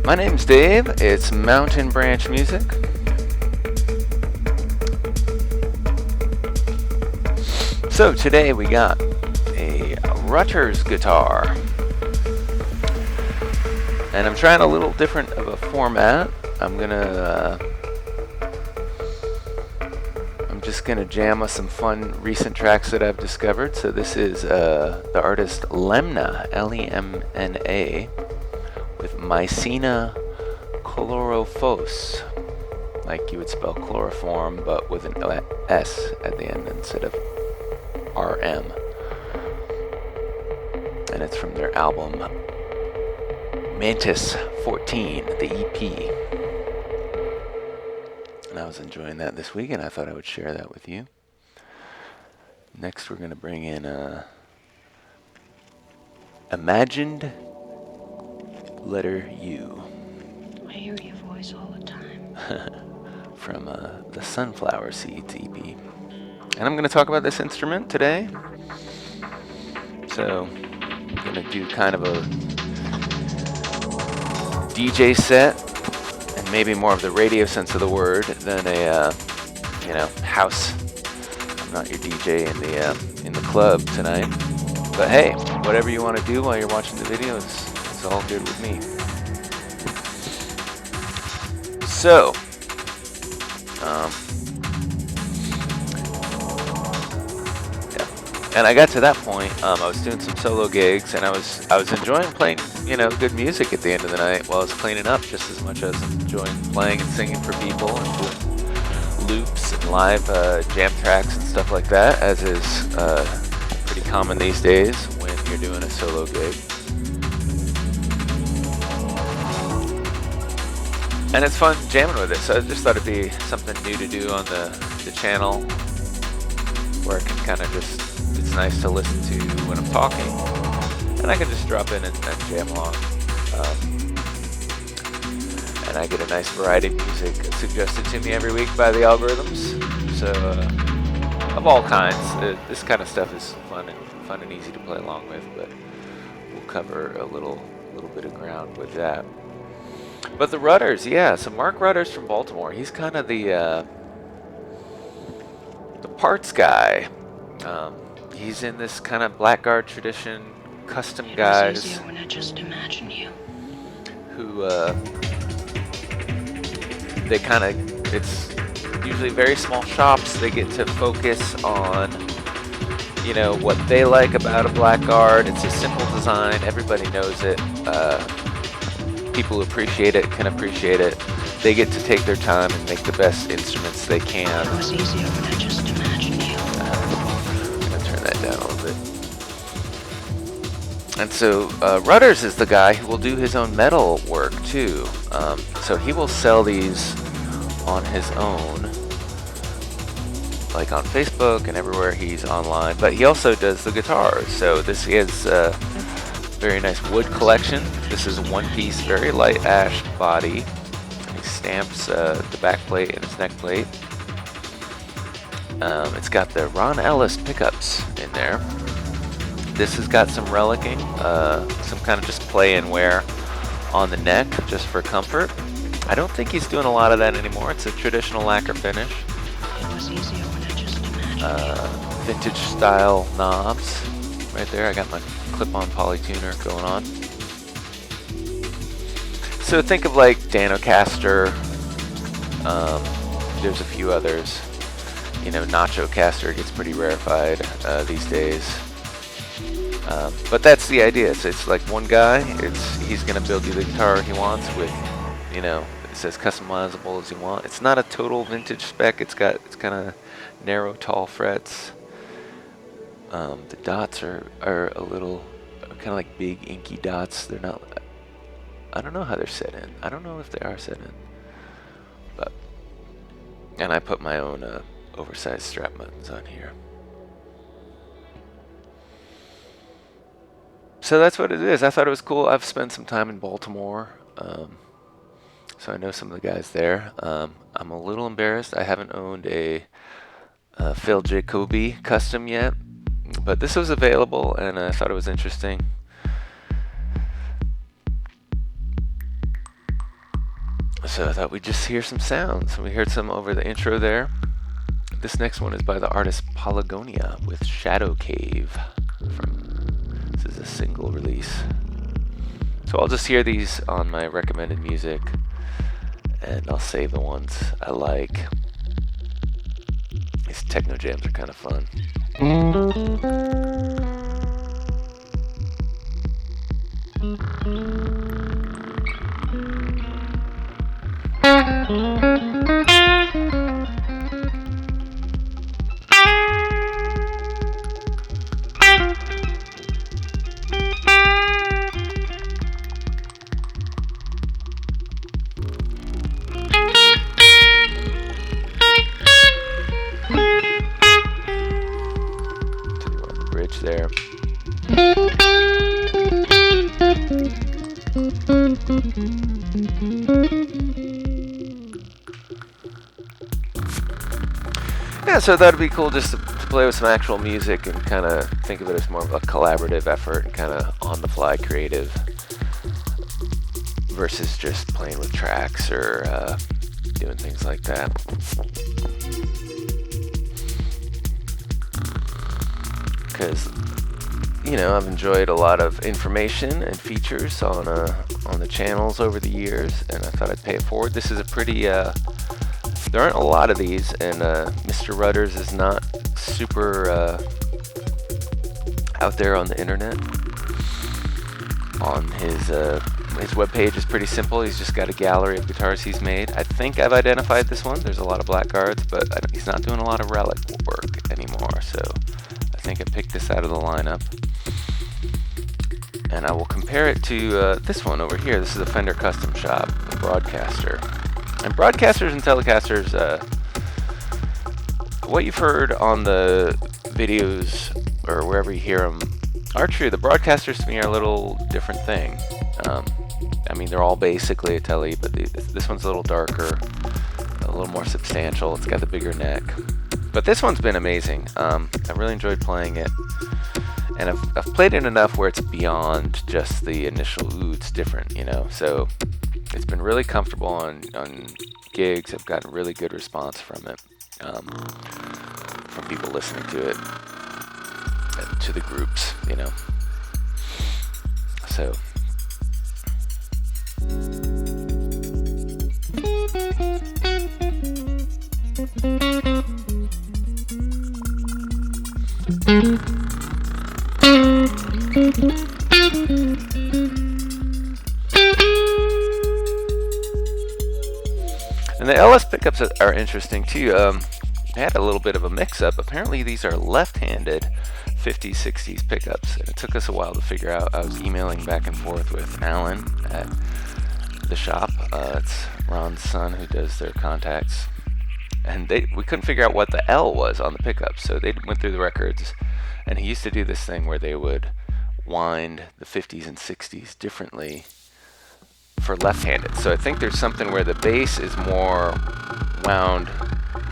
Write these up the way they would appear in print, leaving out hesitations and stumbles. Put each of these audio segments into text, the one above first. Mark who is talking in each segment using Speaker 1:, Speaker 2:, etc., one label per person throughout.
Speaker 1: My name's Dave, it's Mountain Branch Music. So today we got a Rutters guitar. And I'm trying a little different of a format. I'm just gonna jam us some fun recent tracks that I've discovered. So this is the artist Lemna, L-E-M-N-A, with Mycena Clorophos, like you would spell chloroform, but with an S at the end instead of RM. And it's from their album Mantis 14, the EP. And I was enjoying that this week, and I thought I would share that with you. Next, we're going to bring in Imagined Letter U.
Speaker 2: I hear your voice all the time.
Speaker 1: From the Sunflower Seeds EP. And I'm going to talk about this instrument today. So, I'm going to do kind of a DJ set, and maybe more of the radio sense of the word than a, house. I'm not your DJ in the club tonight. But hey, whatever you want to do while you're watching the videos, it's all good with me. So, and I got to that point. I was doing some solo gigs, and I was enjoying playing, good music at the end of the night while I was cleaning up, just as much as enjoying playing and singing for people and doing loops and live jam tracks and stuff like that, as is pretty common these days when you're doing a solo gig. And it's fun jamming with it, so I just thought it'd be something new to do on the channel, where I can kind of it's nice to listen to when I'm talking, and I can just drop in and jam along. And I get a nice variety of music suggested to me every week by the algorithms, so of all kinds. This kind of stuff is fun and easy to play along with, but we'll cover a little bit of ground with that. But the Rutters, yeah, so Mark Rutters from Baltimore, he's kind of the parts guy. He's in this kind of Blackguard tradition, custom guys.
Speaker 2: It's easier when I just imagine you.
Speaker 1: Who, it's usually very small shops. They get to focus on, what they like about a Blackguard. It's a simple design, everybody knows it. People who appreciate it can appreciate it. They get to take their time and make the best instruments they can.
Speaker 2: It was easier when I just imagine you.
Speaker 1: I'm going to turn that down a little bit. And so Rutters is the guy who will do his own metal work too. So he will sell these on his own, like on Facebook and everywhere he's online. But he also does the guitars. So this is very nice wood collection. This is a one-piece, very light ash body. He stamps the back plate and his neck plate. It's got the Ron Ellis pickups in there. This has got some relicking, some kind of just play and wear on the neck, just for comfort. I don't think he's doing a lot of that anymore. It's a traditional lacquer finish.
Speaker 2: It was easier when I just imagined
Speaker 1: vintage style knobs right there. I got my clip-on polytuner going on. So think of like Nocaster. There's a few others. You know, Nocaster gets pretty rarefied these days. But that's the idea. It's like one guy. He's gonna build you the guitar he wants with, you know, it's as customizable as you want. It's not a total vintage spec. It's kind of narrow, tall frets. The dots are a little kind of like big inky dots. They're not. I don't know how they're set in. I don't know if they are set in. But and I put my own oversized strap buttons on here. So that's what it is. I thought it was cool. I've spent some time in Baltimore, so I know some of the guys there. I'm a little embarrassed. I haven't owned a Phil Jacoby custom yet, but this was available, and I thought it was interesting. So I thought we'd just hear some sounds. We heard some over the intro there. This next one is by the artist Polygonia with Shadow Cave. This is a single release. So I'll just hear these on my recommended music, and I'll save the ones I like. These techno jams are kind of fun. There. Yeah, so that'd be cool just to play with some actual music and kind of think of it as more of a collaborative effort and kind of on-the-fly creative versus just playing with tracks or doing things like that. Because, you know, I've enjoyed a lot of information and features on the channels over the years, and I thought I'd pay it forward. This is a pretty, there aren't a lot of these, and Mr. Rutters is not super out there on the internet. On his webpage is pretty simple. He's just got a gallery of guitars he's made. I think I've identified this one. There's a lot of Blackguards, but he's not doing a lot of relic work anymore, so I think I picked this out of the lineup. And I will compare it to this one over here. This is a Fender Custom Shop, a Broadcaster. And Broadcasters and Telecasters, what you've heard on the videos or wherever you hear them are true. The Broadcasters to me are a little different thing. I mean, they're all basically a Tele, but this one's a little darker, a little more substantial. It's got the bigger neck. But this one's been amazing. I really enjoyed playing it. And I've played it enough where it's beyond just the initial, ooh, it's different, you know. So it's been really comfortable on gigs. I've gotten really good response from it, from people listening to it, and to the groups, you know. So. And the LS pickups are interesting too. I had a little bit of a mix-up. Apparently these are left-handed 50s, 60s pickups, and it took us a while to figure out. I was emailing back and forth with Alan at the shop. It's Ron's son who does their contacts, and we couldn't figure out what the L was on the pickups, so they went through the records, and he used to do this thing where they would wind the 50s and 60s differently for left-handed. So I think there's something where the bass is more wound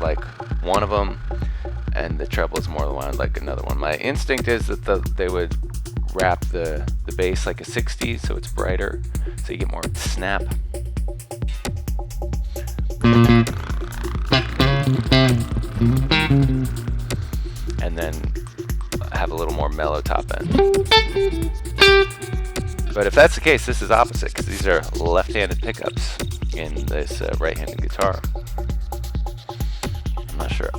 Speaker 1: like one of them, and the treble is more wound like another one. My instinct is that they would wrap the bass like a 60s, so it's brighter, so you get more snap. And then have a little more mellow top end. But if that's the case, this is opposite, because these are left-handed pickups in this right-handed guitar. I'm not sure.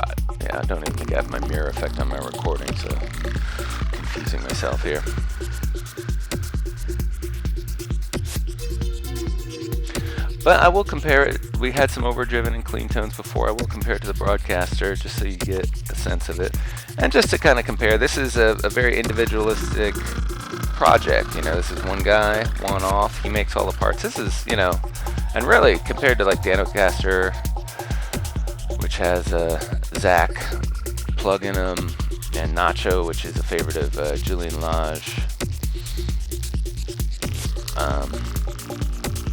Speaker 1: I don't even think I have my mirror effect on my recording, so confusing myself here. But I will compare it. We had some overdriven and clean tones before. I will compare it to the Broadcaster just so you get a sense of it. And just to kind of compare, this is a very individualistic project. You know, this is one guy, one off. He makes all the parts. This is, you know, and really compared to like the Nocaster, which has Zach plug in them, and Nacho, which is a favorite of Julian Lage.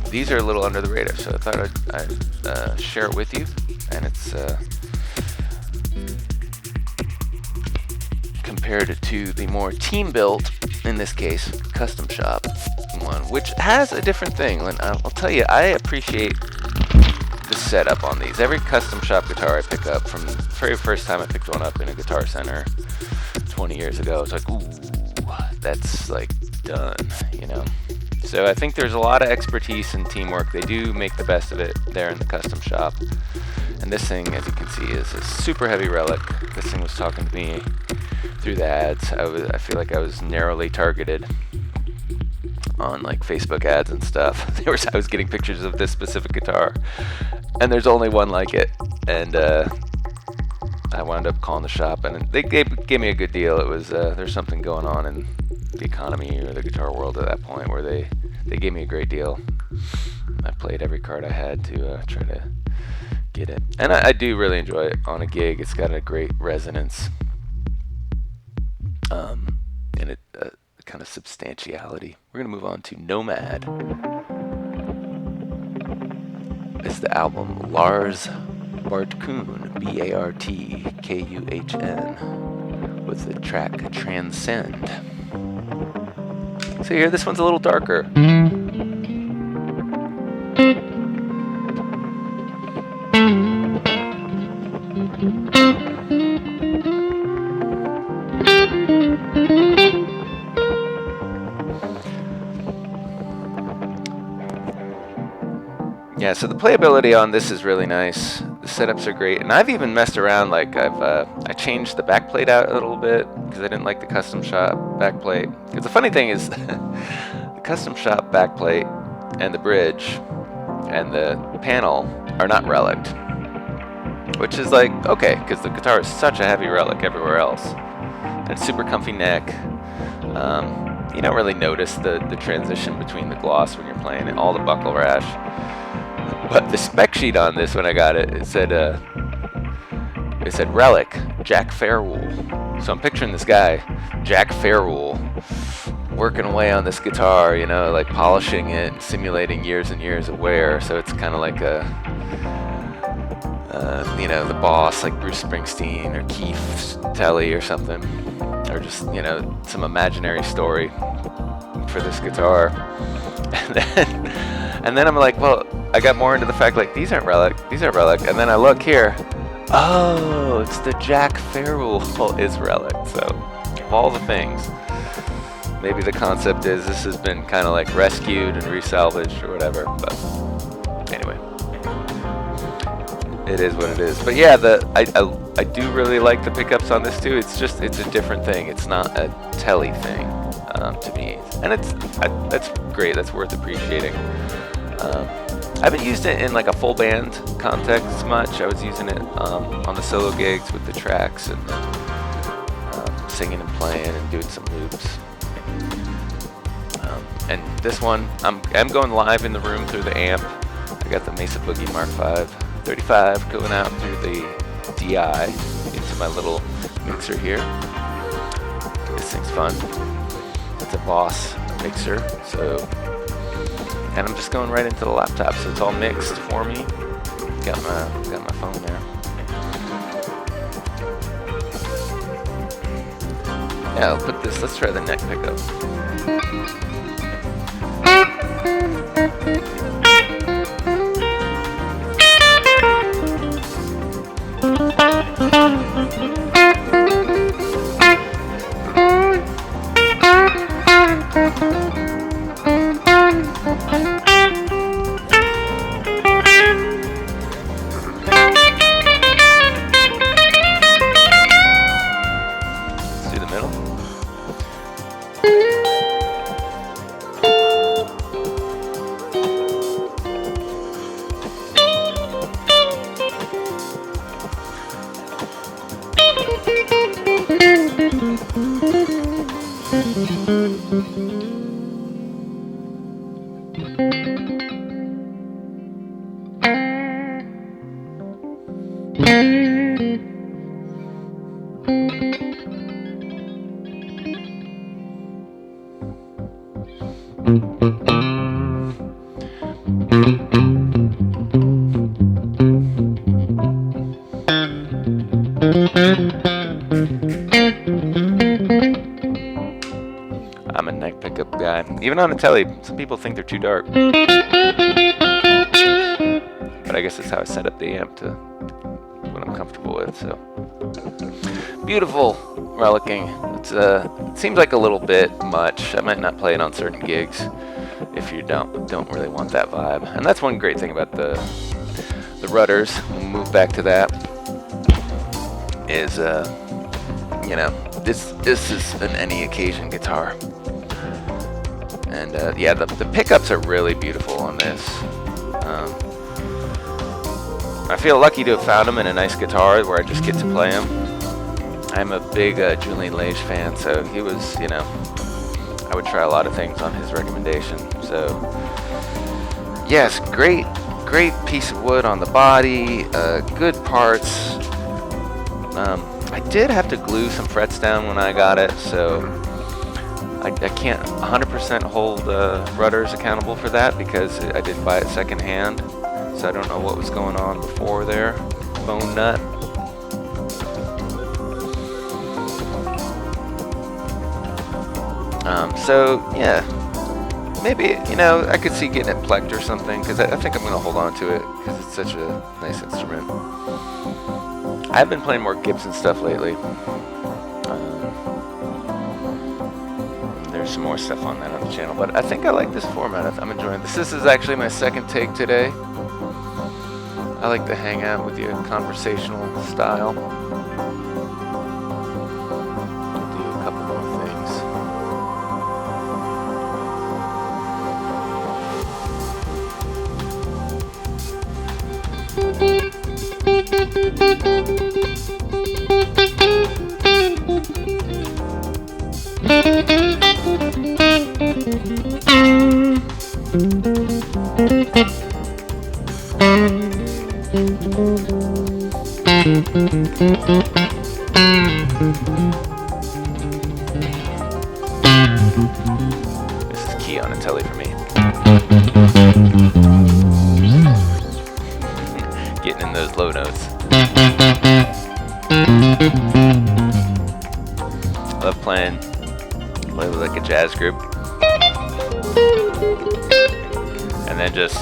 Speaker 1: These are a little under the radar, so I thought I'd share it with you. And it's compared to the more team-built, in this case, custom shop one, which has a different thing. And I'll tell you, I appreciate the setup on these. Every custom shop guitar I pick up, from the very first time I picked one up in a Guitar Center 20 years ago, it's like, ooh, that's like done, you know. So I think there's a lot of expertise and teamwork. They do make the best of it there in the custom shop. And this thing, as you can see, is a super heavy relic. This thing was talking to me through the ads. I feel like I was narrowly targeted on like Facebook ads and stuff. I was getting pictures of this specific guitar, and there's only one like it. And I wound up calling the shop, and they gave me a good deal. It was there's something going on in the economy or the guitar world at that point where they gave me a great deal. I played every card I had to try to get it, and I do really enjoy it on a gig. It's got a great resonance, and it kind of substantiality. We're gonna move on to Nomad. It's the album Lars Bartkuhn, Bartkuhn, with the track Transcend. So here, this one's a little darker. Yeah, so the playability on this is really nice. The setups are great, and I've even messed around. Like I changed the backplate out a little bit because I didn't like the custom shop backplate. Because the funny thing is, the custom shop backplate and the bridge and the panel are not reliced, which is like okay, because the guitar is such a heavy relic everywhere else, and it's super comfy neck. You don't really notice the transition between the gloss when you're playing it, all the buckle rash. But the spec sheet on this, when I got it, it said relic, Jack Fairwool. So I'm picturing this guy, Jack Fairwool, working away on this guitar, you know, like polishing it, simulating years and years of wear. So it's kind of like you know, the boss, like Bruce Springsteen or Keith Telly or something, or just, you know, some imaginary story for this guitar. And then I'm like, well, I got more into the fact like these aren't relic, and then I look here, oh, it's the Jack Fairwool is relic. So of all the things, maybe the concept is this has been kind of like rescued and resalvaged or whatever. But anyway, it is what it is. But yeah, I do really like the pickups on this too. It's a different thing. It's not a telly thing to me, and that's great. That's worth appreciating. I haven't used it in like a full band context much. I was using it on the solo gigs with the tracks and singing and playing and doing some loops. And this one, I'm going live in the room through the amp. I got the Mesa Boogie Mark 35 going out through the DI into my little mixer here. This thing's fun. It's a Boss mixer, so. And I'm just going right into the laptop, so it's all mixed for me. Got my phone there. Yeah, I'll put this. Let's try the neck pickup. middle. I'm a neck pickup guy. Even on a telly, some people think they're too dark. But I guess that's how I set up the amp to what I'm comfortable with. So beautiful relicking. It seems like a little bit much. I might not play it on certain gigs if you don't really want that vibe. And that's one great thing about the Rutters. We'll move back to that. Is you know, this is an any occasion guitar. And yeah, the pickups are really beautiful on this. I feel lucky to have found them in a nice guitar where I just get to play them. I'm a big Julian Lage fan, so he was, you know, I would try a lot of things on his recommendation. So yes, great piece of wood on the body, good parts. I did have to glue some frets down when I got it, so I can't 100% hold Rutters accountable for that because I didn't buy it secondhand, so I don't know what was going on before there. Bone nut. So yeah, maybe, you know, I could see getting it plecked or something because I think I'm going to hold on to it because it's such a nice instrument. I've been playing more Gibson stuff lately. There's some more stuff on that on the channel, but I think I like this format. I'm enjoying this. This is actually my second take today. I like to hang out with you, conversational style. I'll do a couple more things. This is key on a telly for me. Getting in those low notes. I love playing with like a jazz group. And then just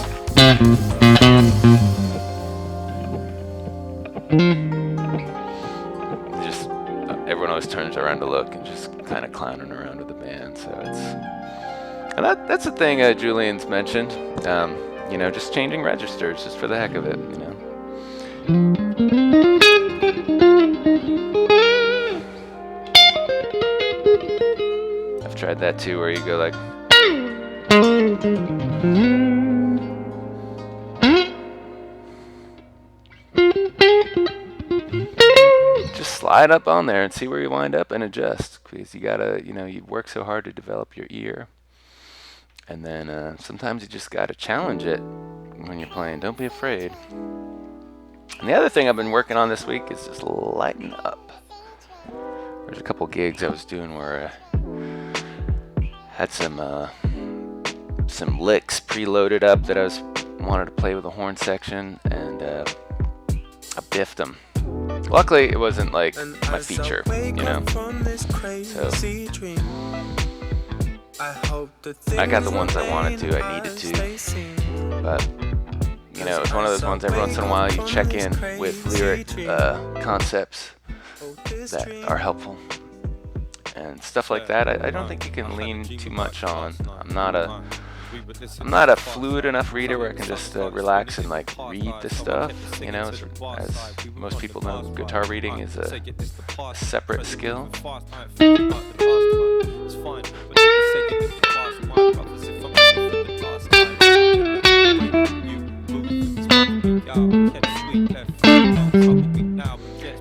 Speaker 1: everyone always turns around to look and just kind of clowning around with the band. So and that's the thing Julian's mentioned. You know, just changing registers just for the heck of it. You know. I've tried that too, where you go like. Just slide up on there and see where you wind up and adjust, because you gotta, you know, you work so hard to develop your ear, and then sometimes you just gotta challenge it when you're playing. Don't be afraid. And the other thing I've been working on this week is just lighten up. There's a couple gigs I was doing where I had some licks preloaded up that I wanted to play with a horn section, and I biffed them. Luckily, it wasn't like my feature, you know. So I got the ones I wanted to, I needed to, but you know, it's one of those ones every once in a while you check in with lyric concepts that are helpful and stuff like that. I don't think you can lean too much on. I'm not a I'm not a fluid enough reader where I can just relax and like read the stuff. You know, as most people know, guitar reading is a separate skill.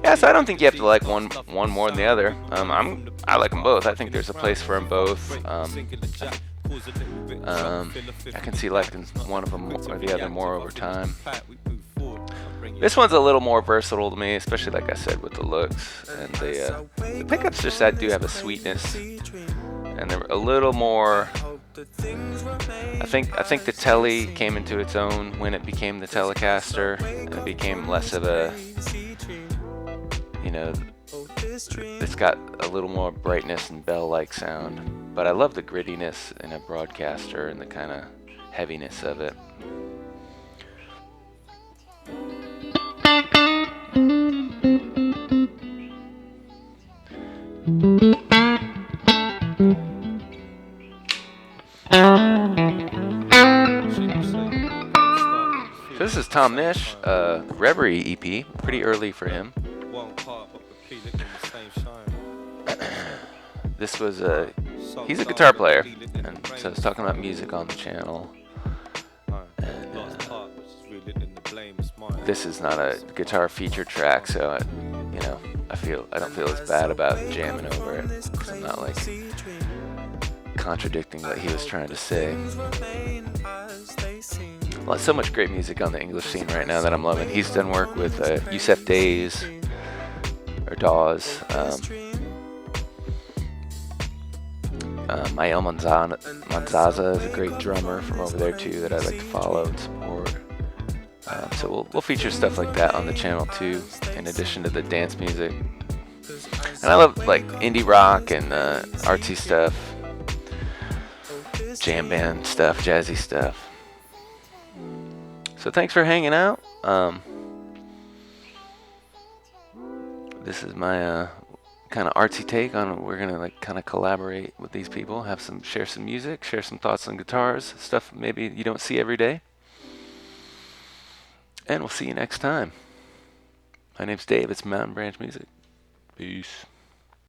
Speaker 1: Yeah, so I don't think you have to like one more than the other. I like them both. I think there's a place for them both. I can see liking one of them or the other more over time. This one's a little more versatile to me, especially like I said with the looks and the pickups. Just do have a sweetness, and they're a little more. I think the Telly came into its own when it became the Telecaster, and it became less of a, you know, it's got a little more brightness and bell-like sound. But I love the grittiness in a broadcaster and the kind of heaviness of it. So this is Tom Misch, Reverie EP, pretty early for him. This was he's a guitar player, and so I was talking about music on the channel. And, this is not a guitar feature track, so you know, I don't feel as bad about jamming over it, because I'm not like contradicting what he was trying to say. Well, so much great music on the English scene right now that I'm loving. He's done work with Yusef Days, or Dawes, Mael Manzaza is a great drummer from over there too that I like to follow and support. So we'll feature stuff like that on the channel too, in addition to the dance music. And I love like indie rock and artsy stuff, jam band stuff, jazzy stuff. So thanks for hanging out. This is my kind of artsy take on, we're gonna like kind of collaborate with these people, share some music, share some thoughts on guitars, stuff maybe you don't see every day. And we'll see you next time. My name's Dave. It's Mountain Branch Music. Peace.